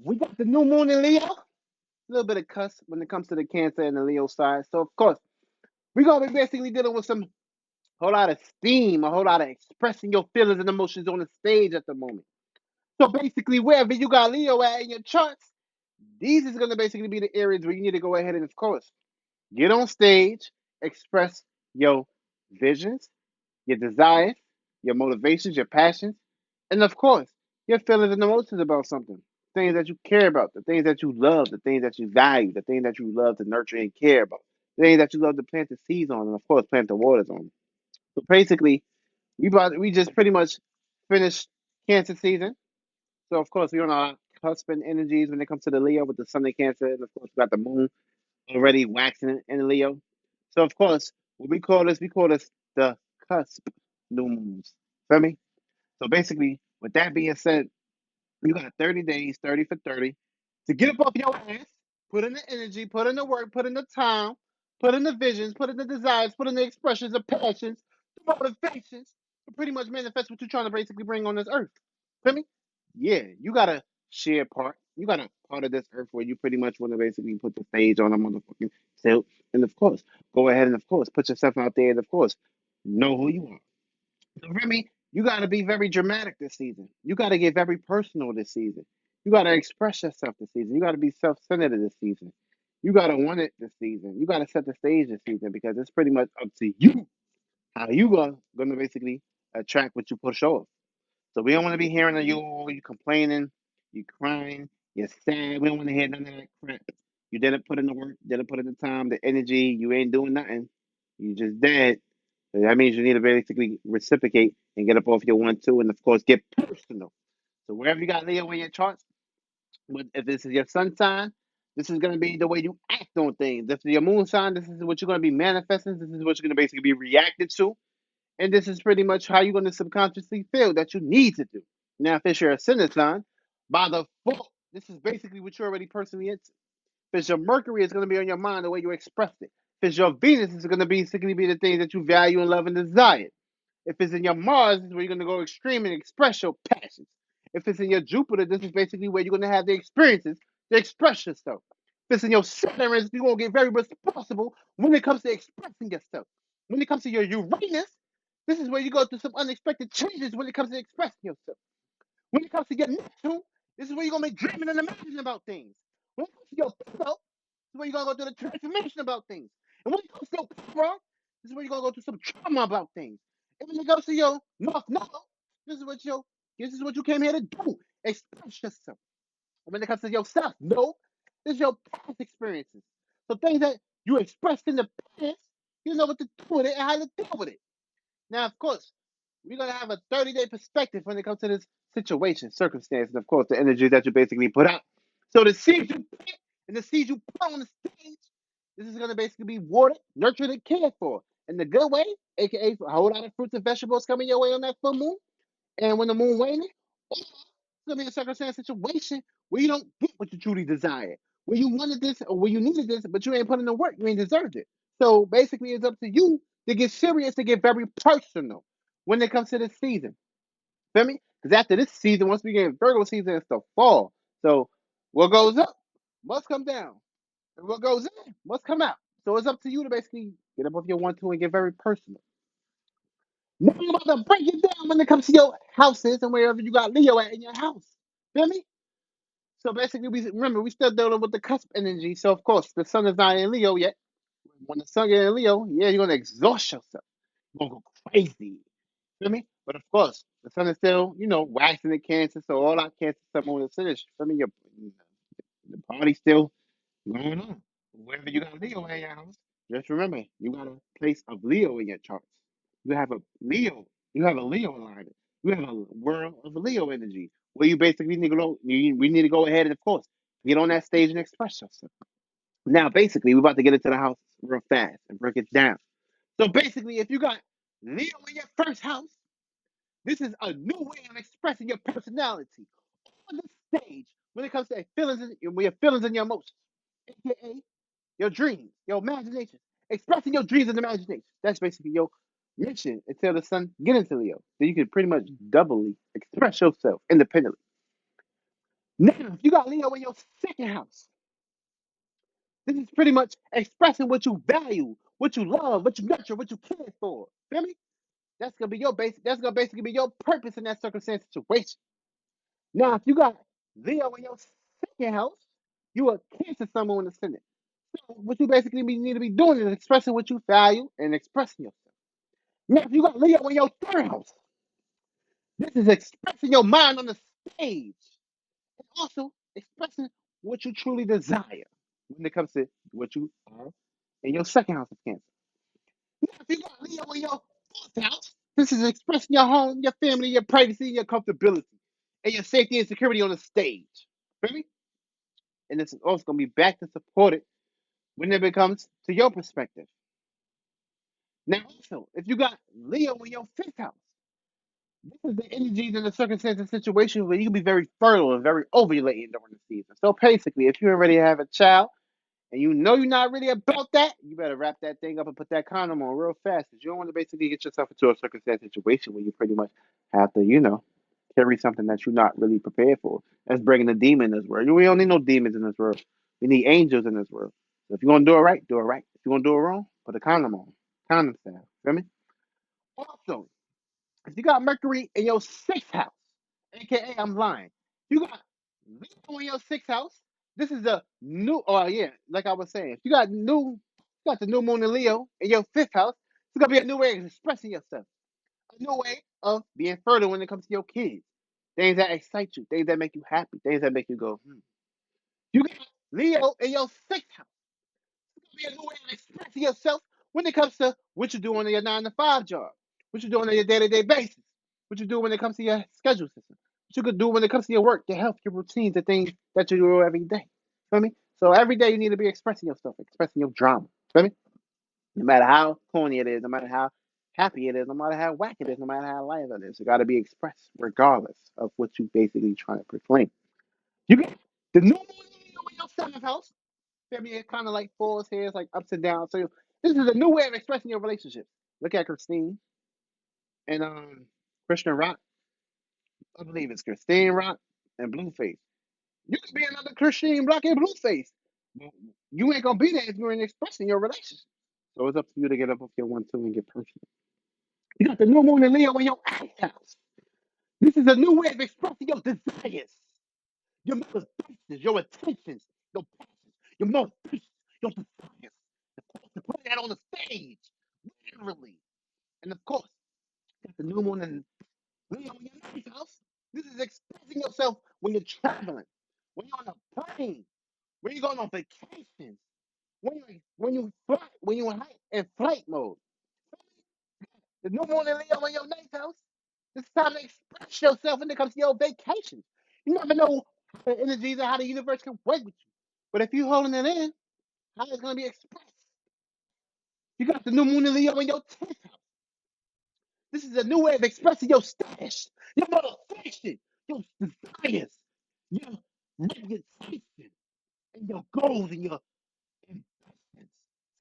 we got the new moon in Leo. A little bit of cuss when it comes to the Cancer and the Leo side. So of course, we're gonna be basically dealing with some whole lot of steam, a whole lot of expressing your feelings and emotions on the stage at the moment. So basically, wherever you got Leo at in your charts, these is gonna basically be the areas where you need to go ahead and, of course, get on stage, express your visions, your desires, your motivations, your passions, and of course, your feelings and emotions about something. Things that you care about, the things that you love, the things that you value, the things that you love to nurture and care about, the things that you love to plant the seeds on, and of course, plant the waters on. So basically, we just pretty much finished Cancer season. So of course, we're on our cusp and energies when it comes to the Leo with the Sun in Cancer, and of course, we got the Moon already waxing in Leo. So of course, what we call this the cusp new moons. Feel me? So basically, with that being said, you got 30 days, 30 for 30, to get up off your ass, put in the energy, put in the work, put in the time, put in the visions, put in the desires, put in the expressions of passions, the motivations, to pretty much manifest what you're trying to basically bring on this earth. Feel me? Yeah, you got to share part. You got a part of this earth where you pretty much want to basically put the stage on a motherfucking tilt. And of course, go ahead and of course put yourself out there and of course know who you are. So Remy, you got to be very dramatic this season. You got to get very personal this season. You got to express yourself this season. You got to be self-centered this season. You got to want it this season. You got to set the stage this season because it's pretty much up to you how you going to basically attract what you push off. So we don't want to be hearing you complaining, you crying, you're sad. We don't want to hear none of that crap. You didn't put in the work, didn't put in the time, the energy. You ain't doing nothing. You just dead. So that means you need to basically reciprocate and get up off your 1, 2, and of course get personal. So wherever you got Leo in your charts, if this is your sun sign, this is going to be the way you act on things. If it's your moon sign, this is what you're going to be manifesting. This is what you're going to basically be reacting to. And this is pretty much how you're going to subconsciously feel that you need to do. Now, if it's your ascendant sign, by default, this is basically what you're already personally into. If it's your Mercury, it's going to be on your mind the way you express it. If it's your Venus, it's going to basically be the things that you value and love and desire. If it's in your Mars, this is where you're going to go extreme and express your passions. If it's in your Jupiter, this is basically where you're going to have the experiences to express yourself. If it's in your Saturn, you're going to get very responsible when it comes to expressing yourself. When it comes to your Uranus, this is where you go through some unexpected changes when it comes to expressing yourself. When it comes to your Neptune, this is where you're going to be dreaming and imagining about things. When it comes to your Pluto, this is where you're going to go through the transformation about things. And when it comes to your Chiron, this is where you're going to go through some trauma about things. And when it goes to your North Node, this is what you came here to do. Express yourself. And when it comes to your South Node, this is your past experiences. So things that you expressed in the past, you know what to do with it and how to deal with it. Now, of course, we're gonna have a 30-day perspective when it comes to this situation, circumstance, and of course the energy that you basically put out. So the seeds you plant and the seeds you put on the stage, this is gonna basically be watered, nurtured, and cared for in the good way, aka a whole lot of fruits and vegetables coming your way on that full moon. And when the moon waning, it's gonna be a circumstance situation where you don't get what you truly desire. Where you wanted this or where you needed this, but you ain't put in the work, you ain't deserved it. So basically it's up to you to get serious, to get very personal when it comes to this season. Feel me? Because after this season, once we get in Virgo season, it's the fall. So what goes up must come down. And what goes in must come out. So it's up to you to basically get above your 1, 2 and get very personal. Now I'm about to break it down when it comes to your houses and wherever you got Leo at in your house. Feel me? So basically, we still dealing with the cusp energy. So of course, the sun is not in Leo yet. When the sun gets in Leo, yeah, you're gonna exhaust yourself. You're gonna go crazy. Feel me? But of course, the sun is still, waxing the Cancer. So all our Cancer stuff on the finish. Feel me? The party's still going on. Wherever you got Leo in your house, just remember you got a place of Leo in your charts. You have a Leo. You have a Leo alignment. You have a world of Leo energy where you basically need to go. We need to go ahead and, of course, get on that stage and express yourself. Now, basically, we're about to get into the house real fast and break it down. So, basically, if you got Leo in your first house, this is a new way of expressing your personality on the stage when it comes to your feelings and your emotions, aka your dreams, your imagination, expressing your dreams and imagination. That's basically your mission until the sun get into Leo. So you can pretty much doubly express yourself independently. Now, if you got Leo in your second house, this is pretty much expressing what you value, what you love, what you nurture, what you care for. Feel me? That's gonna be your base. That's gonna basically be your purpose in that circumstance situation. Now, if you got Leo in your second house, you a Cancer someone in the Senate. So what you basically need to be doing is expressing what you value and expressing yourself. Now, if you got Leo in your third house, this is expressing your mind on the stage and also expressing what you truly desire when it comes to what you are in your second house of Cancer. Now, if you got Leo in your fourth house, this is expressing your home, your family, your privacy, your comfortability, and your safety and security on the stage. Feel me? And this is also going to be back to support it when it becomes to your perspective. Now, also, if you got Leo in your fifth house, this is the energies and the circumstances situation where you can be very fertile and very ovulating during the season. So basically, if you already have a child and you know you're not really about that, you better wrap that thing up and put that condom on real fast. Because you don't want to basically get yourself into a circumstance situation where you pretty much have to, carry something that you're not really prepared for. That's bringing a demon in this world. We don't need no demons in this world. We need angels in this world. So if you're gonna do it right, do it right. If you're gonna do it wrong, put a condom on. Condom style. Feel me? Also, if you got Mercury in your sixth house, aka I'm lying. You got Leo in your sixth house. This is a new like I was saying. If you got the new moon in Leo in your fifth house, it's gonna be a new way of expressing yourself. A new way of being fertile when it comes to your kids. Things that excite you, things that make you happy, things that make you go, hmm. You got Leo in your sixth house. It's gonna be a new way of expressing yourself when it comes to what you do on your 9 to 5 job, what you doing on your day-to-day basis, what you do when it comes to your schedule system, what you could do when it comes to your work, your health, your routines, the things that you do every day. Feel me? So every day you need to be expressing yourself, expressing your drama. Feel me? No matter how corny it is, no matter how happy it is, no matter how whack it is, no matter how light it is, it got to be expressed regardless of what you basically trying to proclaim. You get the new moon in your seventh house. I mean, it kind of like falls here, it's like ups and downs. So this is a new way of expressing your relationship. Look at Christine and Christian Rock. I believe it's Christine Rock and Blueface. You could be another Christine Rock and Blueface. You ain't gonna be there if you ain't expressing your relationship. So it's up to you to get up with your 1-2 and get personal. You got the new moon in Leo in your eighth house. This is a new way of expressing your desires, your motivations, your intentions, your passions, your motivations, your desires. To put that on the stage, literally. And of course, got the new moon in Leo in your ninth house. This is expressing yourself when you're traveling, when you're on a plane, when you're going on vacations, when you in flight mode. The new moon in Leo in your ninth house. It's time to express yourself when it comes to your vacations. You never know how the energies and how the universe can work with you. But if you're holding it in, how it's going to be expressed. You got the new moon in Leo in your 10th house. This is a new way of expressing your status, your motivation, your desires, your reputation, and your goals and your investments.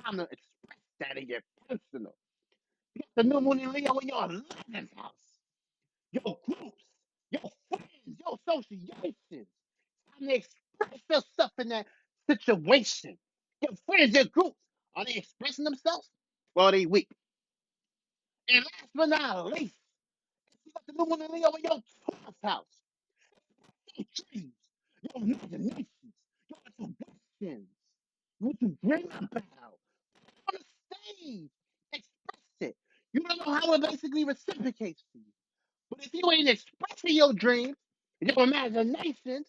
Time to express that in your personal. You got the new moon in Leo in your 11th house. Your groups, your friends, your associations. Time to express yourself in that situation. Your friends, your groups, are they expressing themselves? Or are they weak? And last but not least, you got the new one in Leo in your 12th house. Your dreams, your imaginations, your intuitions, what you dream about. On the stage, express it. You don't know how it basically reciprocates to you. But if you ain't expressing your dreams, your imaginations,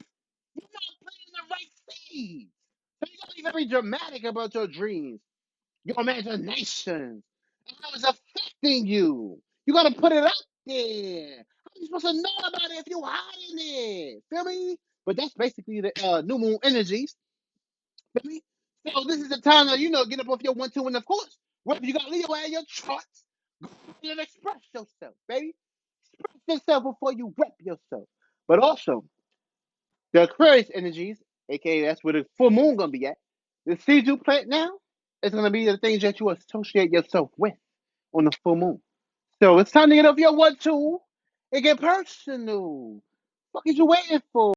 you're not playing the right seeds. So you gotta be very dramatic about your dreams, your imagination, and how it's affecting you. You gotta put it out there. How you supposed to know about it if you hiding it? Feel me? But that's basically the new moon energies. Feel me? So this is the time to get up off your 1-2, and of course, whether you got Leo at your charts, go ahead and express yourself, baby. Express yourself before you rep yourself. But also, the Aquarius energies, aka that's where the full moon gonna be at. The seeds you plant now is gonna be the things that you associate yourself with on the full moon. So it's time to get off your 1-2 and get personal. What is you waiting for?